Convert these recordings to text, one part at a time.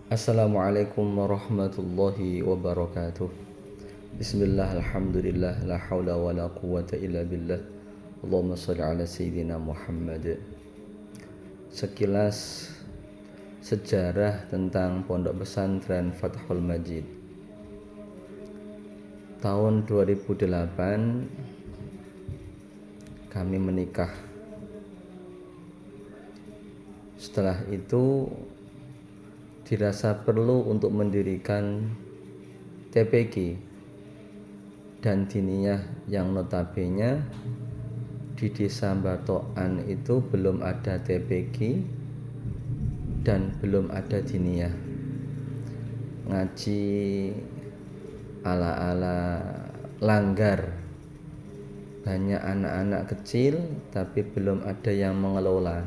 Assalamualaikum warahmatullahi wabarakatuh. Bismillah, alhamdulillah, la hawla wa la quwata illa billah. Allahumma salli ala sayyidina Muhammad. Sekilas sejarah tentang Pondok Pesantren Fathul Majid. Tahun 2008 kami menikah. Setelah itu dirasa perlu untuk mendirikan TPG dan diniyah yang notabene di desa Batokan itu belum ada TPG dan belum ada diniyah. Ngaji ala-ala langgar, banyak anak-anak kecil tapi belum ada yang mengelola.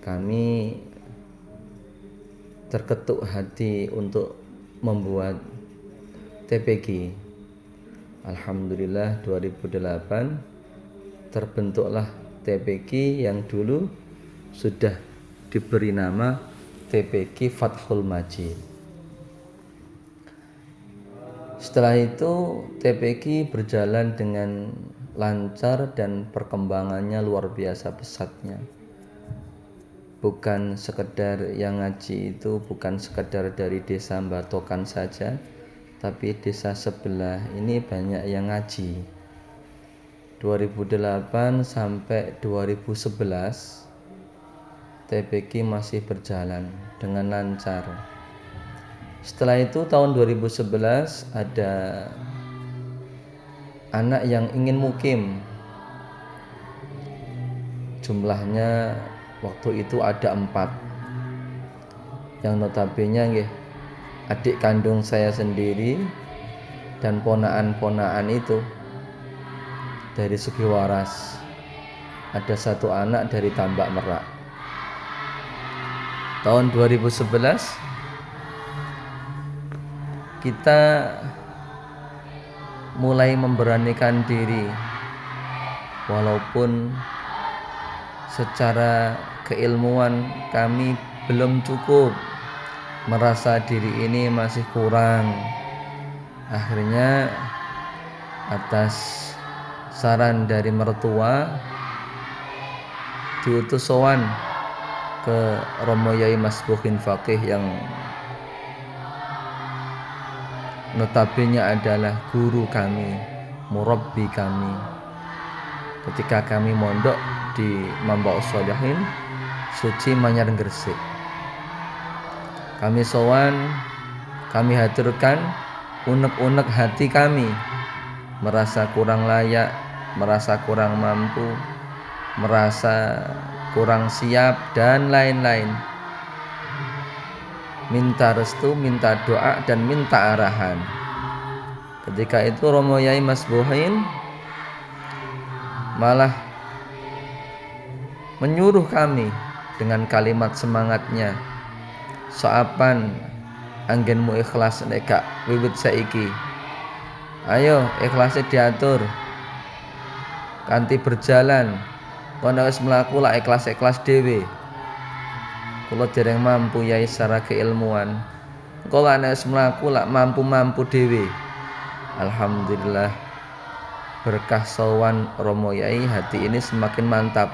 Kami terketuk hati untuk membuat TPG. Alhamdulillah 2008 terbentuklah TPG yang dulu sudah diberi nama TPG Fathul Majid. Setelah itu TPG berjalan dengan lancar dan perkembangannya luar biasa pesatnya. Bukan sekedar yang ngaji itu bukan sekedar dari desa Batokan saja, tapi desa sebelah ini banyak yang ngaji. 2008 sampai 2011 TPG masih berjalan dengan lancar. Setelah itu tahun 2011 ada anak yang ingin mukim. Jumlahnya waktu itu ada 4 yang notabene adik kandung saya sendiri dan ponaan-ponaan itu dari segi waras. Ada 1 anak dari Tambak Merak. Tahun 2011 kita mulai memberanikan diri, walaupun secara keilmuan kami belum cukup, merasa diri ini masih kurang. Akhirnya atas saran dari mertua diutus sowan ke Romo Yai Masbuhin Faqih yang notabene adalah guru kami, murabbi kami ketika kami mondok di Mambaus Sholihin Suci Manyar Gresik. Kami sowan, kami haturkan unek-unek hati kami, merasa kurang layak, merasa kurang mampu, merasa kurang siap dan lain-lain. Minta restu, minta doa dan minta arahan. Ketika itu Romo Yai Masbuhin malah menyuruh kami dengan kalimat semangatnya, soapan anggenmu ikhlas nek wiwit saiki. Ayo ikhlasnya diatur kanthi berjalan. Kono wis mlaku lak ikhlas-ikhlas dhewe. Kula dereng mampu yai secara keilmuan. Engko lak wis mlaku lak mampu-mampu dhewe. Alhamdulillah berkah sowan Romo Yai, hati ini semakin mantap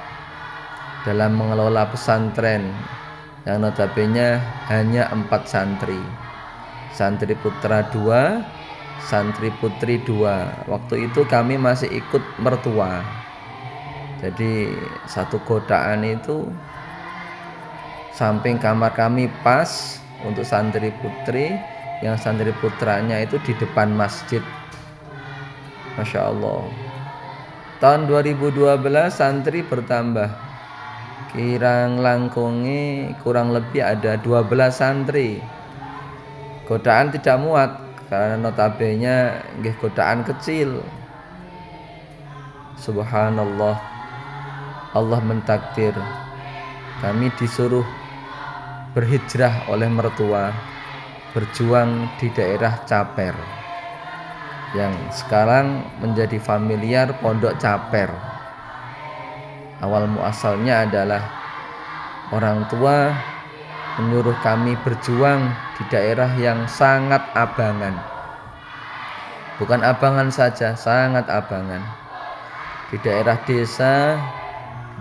dalam mengelola pesantren yang notabene hanya 4 santri. Santri putra 2, santri putri 2. Waktu itu kami masih ikut mertua. Jadi satu godaan itu samping kamar kami pas untuk santri putri, yang santri putranya itu di depan masjid. Masya Allah. Tahun 2012 santri bertambah, kirang langkungi kurang lebih ada 12 santri. Godaan tidak muat karena notabene nggih godaan kecil. Subhanallah, Allah mentakdir kami disuruh berhijrah oleh mertua, berjuang di daerah Caper yang sekarang menjadi familiar Pondok Caper. Awal muasalnya adalah orang tua menyuruh kami berjuang di daerah yang sangat abangan. Bukan abangan saja, sangat abangan. Di daerah desa,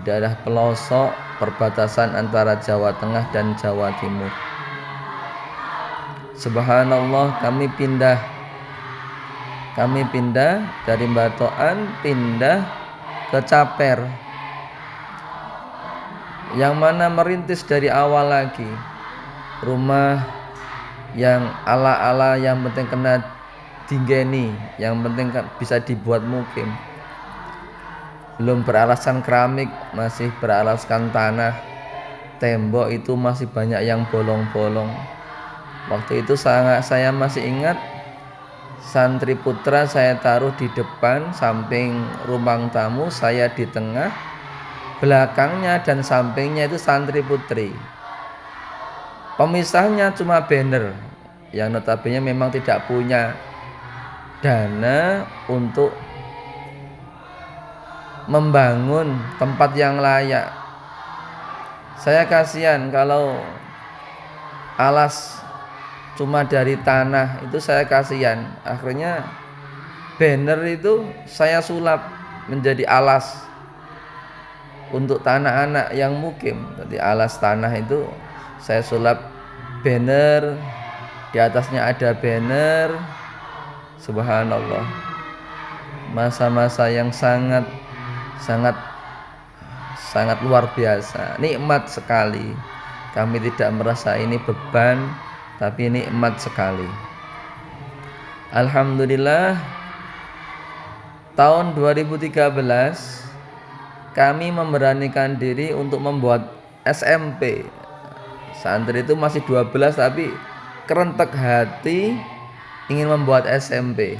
di daerah pelosok, perbatasan antara Jawa Tengah dan Jawa Timur. Subhanallah, kami pindah dari Batoan, pindah ke Caper, yang mana merintis dari awal lagi. Rumah yang ala-ala, yang penting kena dinggeni, yang penting bisa dibuat mukim. Belum beralaskan keramik, masih beralaskan tanah. Tembok itu masih banyak yang bolong-bolong. Waktu itu saya masih ingat, santri putra saya taruh di depan samping ruang tamu, saya di tengah, belakangnya dan sampingnya itu santri putri. Pemisahnya cuma banner, yang notabene memang tidak punya dana untuk membangun tempat yang layak. Saya kasihan kalau alas cuma dari tanah, itu saya kasihan. Akhirnya banner itu saya sulap menjadi alas untuk anak-anak yang mukim. Jadi alas tanah itu saya sulap banner, di atasnya ada banner. Subhanallah, masa-masa yang sangat luar biasa, nikmat sekali. Kami tidak merasa ini beban, tapi nikmat sekali. Alhamdulillah, tahun 2013 kami memberanikan diri untuk membuat SMP. Santri itu masih 12 tapi kerentek hati ingin membuat SMP.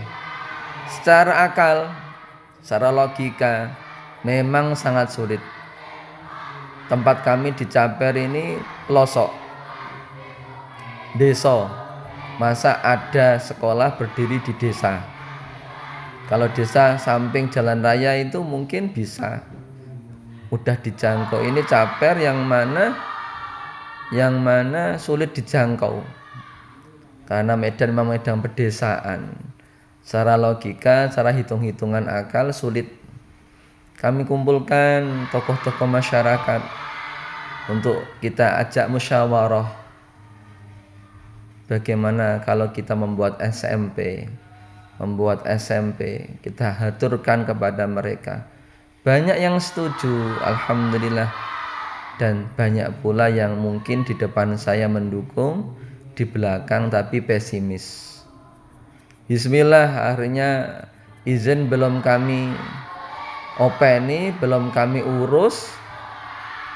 Secara akal, secara logika memang sangat sulit. Tempat kami di Caper ini pelosok desa. Masa ada sekolah berdiri di desa? Kalau desa samping jalan raya itu mungkin bisa mudah dijangkau. Ini Caper yang mana sulit dijangkau karena Medan memang medan pedesaan. Secara logika, secara hitung-hitungan akal sulit. Kami kumpulkan tokoh-tokoh masyarakat untuk kita ajak musyawarah. Bagaimana kalau kita membuat SMP? Kita haturkan kepada mereka. Banyak yang setuju, alhamdulillah. Dan banyak pula yang mungkin di depan saya mendukung, di belakang tapi pesimis. Bismillah, akhirnya izin belum kami openi, belum kami urus,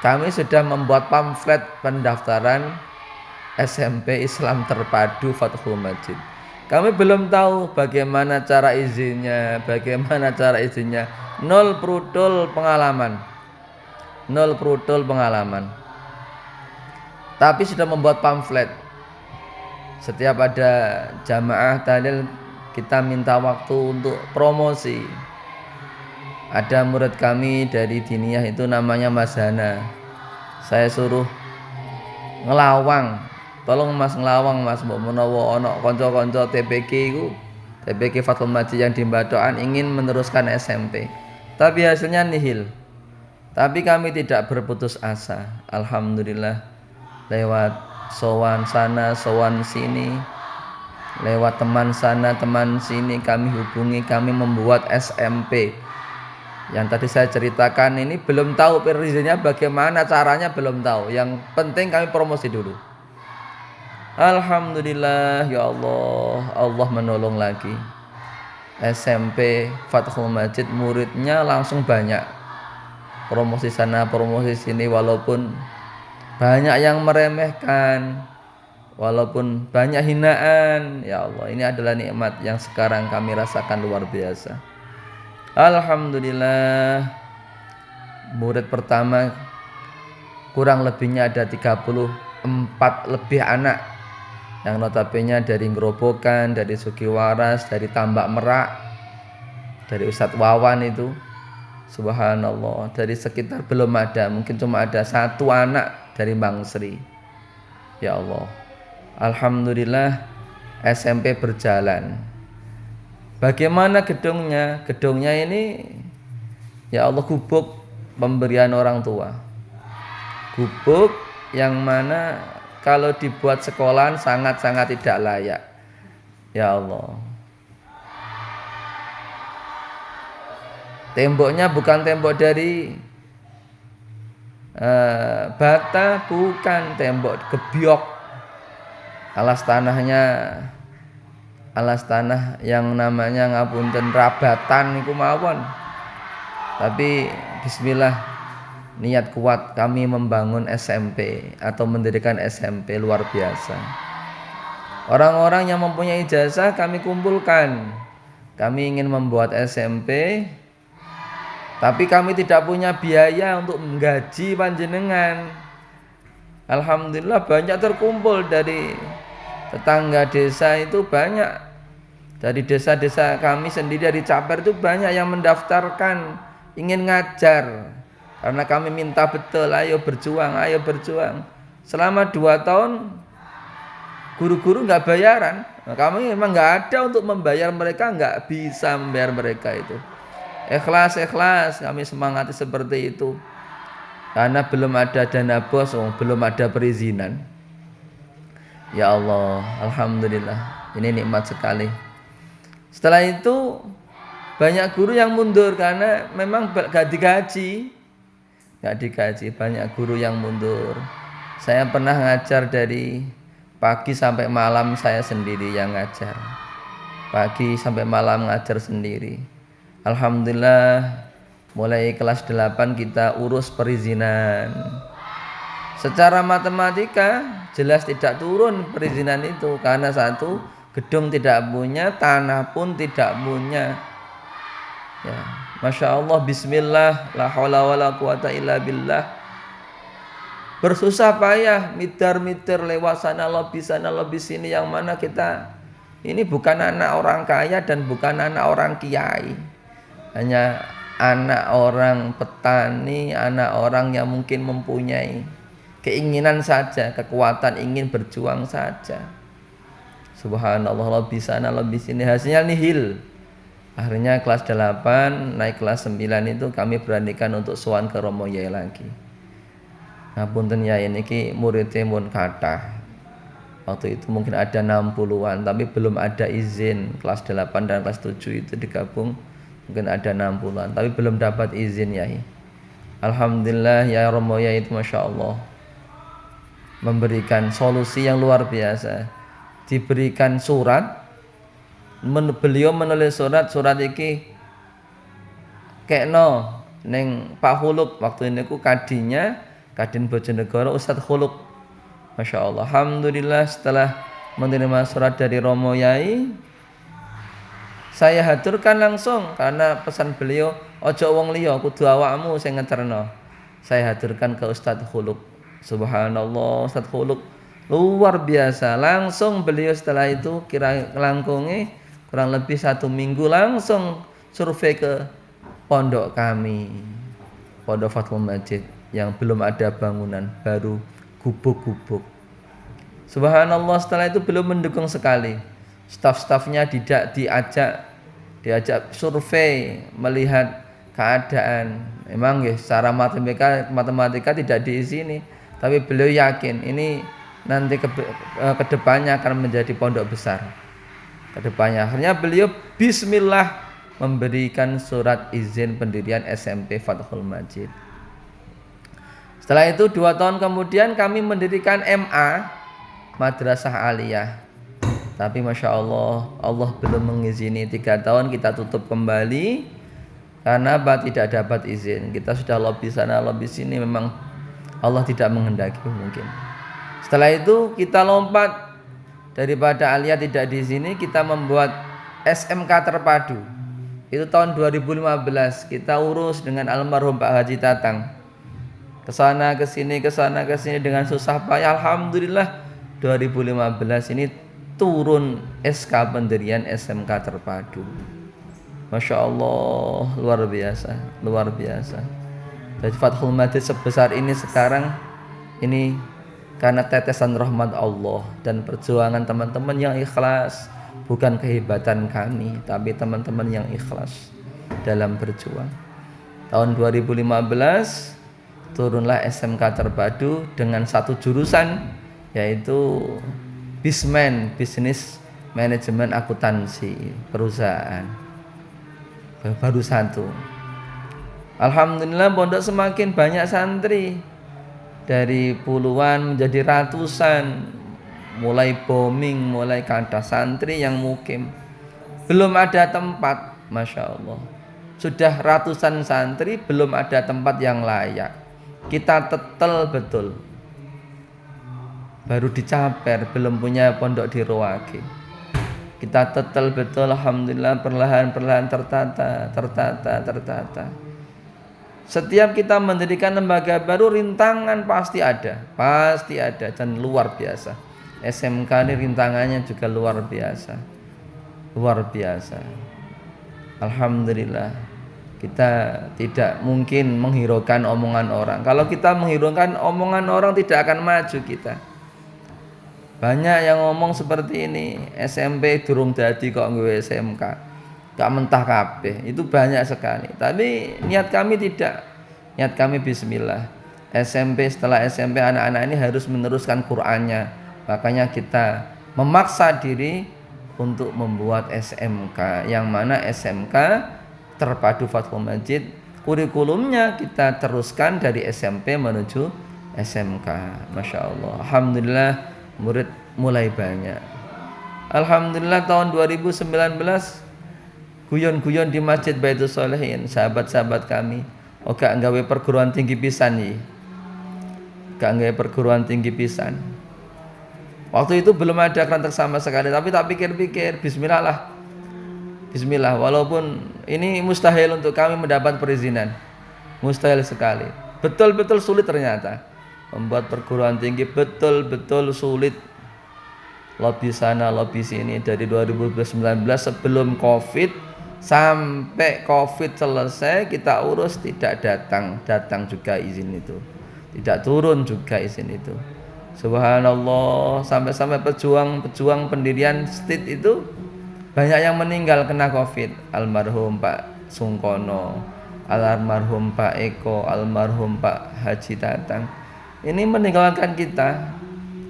kami sudah membuat pamflet pendaftaran SMP Islam Terpadu Fathul Majid. Kami belum tahu bagaimana cara izinnya, nol prudul pengalaman. Tapi sudah membuat pamflet. Setiap ada jamaah tahlil kita minta waktu untuk promosi. Ada murid kami dari diniyah itu namanya Mas Hana. Saya suruh ngelawang. Tolong Mas ngelawang Mas, mbok menawa ana kanca-kanca TPK Fathul Majid yang di Batoan ingin meneruskan SMP. Tapi hasilnya nihil. Tapi kami tidak berputus asa. Alhamdulillah, lewat sowan sana, sowan sini, lewat teman sana, teman sini, kami hubungi, kami membuat SMP. Yang tadi saya ceritakan ini belum tahu perizinnya bagaimana caranya, belum tahu. Yang penting kami promosi dulu. Alhamdulillah, ya Allah, Allah menolong lagi. SMP Fathul Majid muridnya langsung banyak. Promosi sana, promosi sini, walaupun banyak yang meremehkan, walaupun banyak hinaan. Ya Allah, ini adalah nikmat yang sekarang kami rasakan luar biasa. Alhamdulillah, murid pertama kurang lebihnya ada 34 lebih anak, yang notabene dari Gerobokan, dari Sugiwaras, dari Tambak Merak, dari Ustadz Wawan itu. Subhanallah, dari sekitar belum ada, mungkin cuma ada 1 anak dari Bang Sri. Ya Allah, alhamdulillah SMP berjalan. Bagaimana gedungnya? Gedungnya ini ya Allah gubuk pemberian orang tua. Gubuk yang mana kalau dibuat sekolahan sangat-sangat tidak layak. Ya Allah. Temboknya bukan tembok dari bata, bukan, tembok gebyok. Alas tanah yang namanya ngapunten rabatan niku mawon. Tapi bismillah, niat kuat kami membangun SMP atau mendirikan SMP luar biasa. Orang-orang yang mempunyai ijazah kami kumpulkan. Kami ingin membuat SMP, tapi kami tidak punya biaya untuk menggaji panjenengan. Alhamdulillah banyak terkumpul dari tetangga desa, itu banyak. Dari desa-desa kami sendiri, dari Caper itu banyak yang mendaftarkan ingin ngajar. Karena kami minta betul, ayo berjuang. Selama 2 tahun guru-guru nggak bayaran. Nah, kami memang nggak ada untuk membayar mereka, nggak bisa membayar mereka itu. Ikhlas kami semangati seperti itu. Karena belum ada dana bos, belum ada perizinan. Ya Allah, alhamdulillah, ini nikmat sekali. Setelah itu banyak guru yang mundur karena memang gak digaji. Banyak guru yang mundur. Saya pernah ngajar dari pagi sampai malam, saya sendiri yang ngajar. Pagi sampai malam ngajar sendiri. Alhamdulillah, mulai kelas 8 kita urus perizinan. Secara matematika jelas tidak turun perizinan itu, karena satu, gedung tidak punya, tanah pun tidak punya. Ya, Masya Allah, bismillah, la haula wala quwata illa billah. Bersusah payah, mitar-mitar lewat sana lebih sini, yang mana kita ini bukan anak orang kaya dan bukan anak orang kiai. Hanya anak orang petani, anak orang yang mungkin mempunyai keinginan saja, kekuatan ingin berjuang saja. Subhanallah, lebih sana lebih sini, hasilnya nihil. Akhirnya kelas 8 naik kelas 9 itu kami beranikan untuk sowan ke Romo Yai lagi. Nah punten Yai niki muridnya mun kathah. Waktu itu mungkin ada 60-an, tapi belum ada izin. Kelas 8 dan kelas 7 itu digabung mungkin ada 60-an, tapi belum dapat izin Yai. Alhamdulillah ya Romo Yai itu Masya Allah memberikan solusi yang luar biasa. Diberikan surat, beliau menulis surat iki kekno neng Pak Huluk, waktu ini ku kadinya, Kadin Bojonegoro, Ustadz Huluk. Masya Allah, alhamdulillah setelah menerima surat dari Romo Yai, saya haturkan langsung, karena pesan beliau ojo wong liya, kudu awakmu sing ngeterno. Saya haturkan ke Ustadz Huluk. Subhanallah, Ustadz Huluk luar biasa. Langsung beliau setelah itu langkungi kurang lebih 1 minggu langsung survei ke pondok kami, Pondok Fathul Majid, yang belum ada bangunan, baru gubuk-gubuk. Subhanallah, setelah itu beliau mendukung sekali. Staf-stafnya diajak survei, melihat keadaan. Memang ya secara matematika tidak diizini, tapi beliau yakin ini nanti kedepannya akan menjadi pondok besar. Kedepannya akhirnya beliau bismillah memberikan surat izin pendirian SMP Fathul Majid. Setelah itu 2 tahun kemudian kami mendirikan MA, Madrasah Aliyah. Tapi Masya Allah, Allah belum mengizini. 3 tahun kita tutup kembali karena tidak dapat izin. Kita sudah lobby sana lobby sini, memang Allah tidak menghendaki mungkin. Setelah itu kita lompat, daripada Aliyah tidak di sini, kita membuat SMK terpadu. Itu tahun 2015 kita urus dengan almarhum Pak Haji Tatang. Kesana kesini dengan susah payah. Alhamdulillah 2015 ini turun SK pendirian SMK terpadu. Masya Allah, luar biasa. Dari Fathul Majid sebesar ini sekarang ini karena tetesan rahmat Allah dan perjuangan teman-teman yang ikhlas, bukan kehebatan kami, tapi teman-teman yang ikhlas dalam berjuang. Tahun 2015 turunlah SMK terpadu dengan satu jurusan, yaitu BISMAN, Bisnis Manajemen Akuntansi Perusahaan. Baru satu. Alhamdulillah pondok semakin banyak santri, dari puluhan menjadi ratusan, mulai booming, mulai kada santri yang mukim. Belum ada tempat, Masya Allah. Sudah ratusan santri, belum ada tempat yang layak. Kita tetel betul. Baru dicaper, belum punya pondok di Roage. Kita tetel betul, alhamdulillah, perlahan-perlahan tertata. Setiap kita mendirikan lembaga baru, rintangan pasti ada dan luar biasa. SMK ini rintangannya juga luar biasa. Alhamdulillah, kita tidak mungkin menghiraukan omongan orang. Kalau kita menghiraukan omongan orang, tidak akan maju kita. Banyak yang ngomong seperti ini, SMP durung dadi kok nggawe SMK, gak mentah kabeh. Itu banyak sekali. Tapi niat kami tidak. Niat kami bismillah. SMP, setelah SMP anak-anak ini harus meneruskan Qur'annya. Makanya kita memaksa diri untuk membuat SMK, yang mana SMK terpadu Fathul Majid, kurikulumnya kita teruskan dari SMP menuju SMK. Masya Allah, alhamdulillah murid mulai banyak. Alhamdulillah tahun 2019 guyon-guyon di Masjid Baitul Sholihin, sahabat-sahabat kami, gak nggawe perguruan tinggi pisan nih. Gak nggawe perguruan tinggi pisan. Waktu itu belum ada Krantec sama sekali, tapi tak pikir-pikir, bismillah, walaupun ini mustahil untuk kami mendapat perizinan. Mustahil sekali. Betul-betul sulit ternyata. Membuat perguruan tinggi betul-betul sulit. Lobby sana, lobby sini dari 2019 sebelum Covid sampai Covid selesai kita urus, tidak datang juga izin itu. Tidak turun juga izin itu. Subhanallah, sampai pejuang pendirian STIT itu banyak yang meninggal kena Covid. Almarhum Pak Sungkono, almarhum Pak Eko, almarhum Pak Haji Tatang. Ini meninggalkan kita.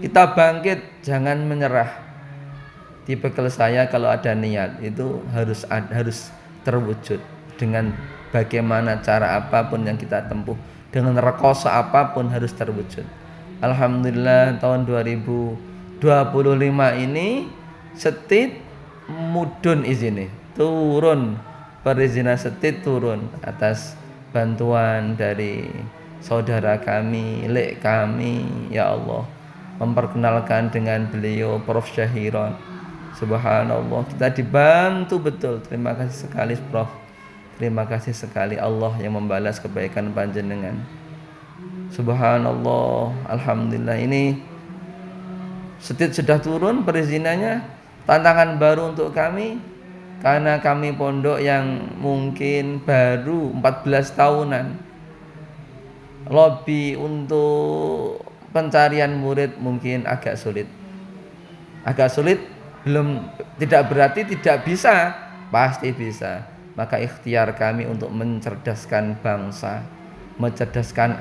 Kita bangkit, jangan menyerah. Tipikal saya kalau ada niat itu harus terwujud dengan bagaimana cara apapun yang kita tempuh, dengan rekoso apapun harus terwujud. Alhamdulillah tahun 2025 ini STIT mudun izinnya turun, perizinan STIT turun atas bantuan dari saudara kami, lek kami, ya Allah, memperkenalkan dengan beliau Prof Syahiron. Subhanallah, kita dibantu betul. Terima kasih sekali Prof. Terima kasih sekali, Allah yang membalas kebaikan panjenengan. Subhanallah, alhamdulillah, ini STIT sudah turun perizinannya. Tantangan baru untuk kami, karena kami pondok yang mungkin baru 14 tahunan. Lobby untuk pencarian murid mungkin agak sulit. Belum, tidak berarti tidak bisa, pasti bisa. Maka ikhtiar kami untuk mencerdaskan bangsa, mencerdaskan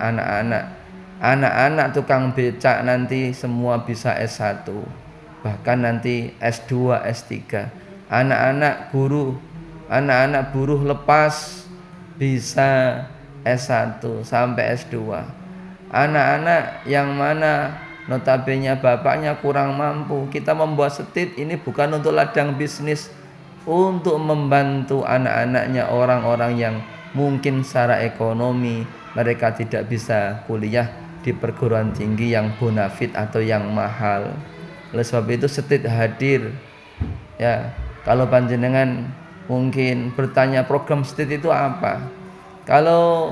anak-anak tukang becak nanti semua bisa S1, bahkan nanti S2, S3. Anak-anak buruh lepas bisa S1 sampai S2. Anak-anak yang mana notabene bapaknya kurang mampu, kita membuat STIT ini bukan untuk ladang bisnis, untuk membantu anak-anaknya, orang-orang yang mungkin secara ekonomi mereka tidak bisa kuliah di perguruan tinggi yang bonafit atau yang mahal. Oleh sebab itu STIT hadir. Ya, kalau panjenengan mungkin bertanya program STIT itu apa, kalau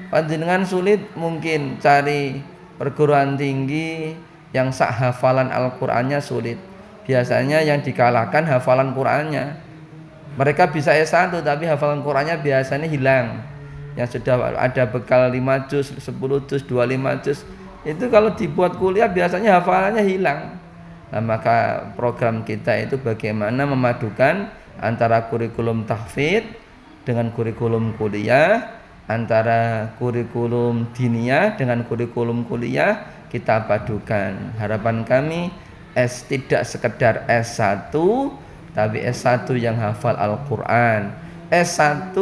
panjenengan sulit mungkin cari perguruan tinggi yang sak hafalan Al-Qur'annya sulit. Biasanya yang dikalahkan hafalan Qur'annya. Mereka bisa S1 tapi hafalan Qur'annya biasanya hilang. Yang sudah ada bekal 5 juz, 10 juz, 25 juz, Itu kalau dibuat kuliah biasanya hafalannya hilang. Nah, maka program kita itu bagaimana memadukan antara kurikulum tahfidz dengan kurikulum kuliah, antara kurikulum diniyah dengan kurikulum kuliah kita padukan. Harapan kami tidak sekedar S1 tapi S1 yang hafal Al-Qur'an, S1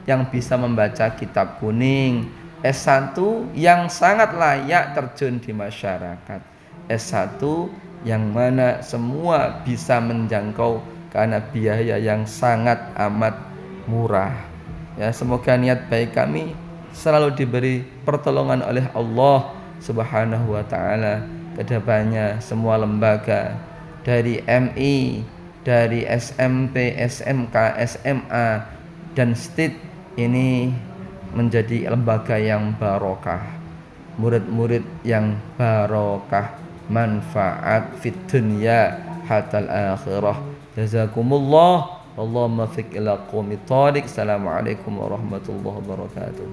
yang bisa membaca kitab kuning, S1 yang sangat layak terjun di masyarakat, S1 yang mana semua bisa menjangkau karena biaya yang sangat amat murah. Ya, semoga niat baik kami selalu diberi pertolongan oleh Allah Subhanahu wa taala. Kedepannya semua lembaga dari MI, dari SMP, SMK, SMA dan STID ini menjadi lembaga yang barokah, murid-murid yang barokah, manfaat fid dunya hatal akhirah. Jazakumullah, Allahumma fiq ila qawmi thariq. Assalamualaikum warahmatullahi wabarakatuh.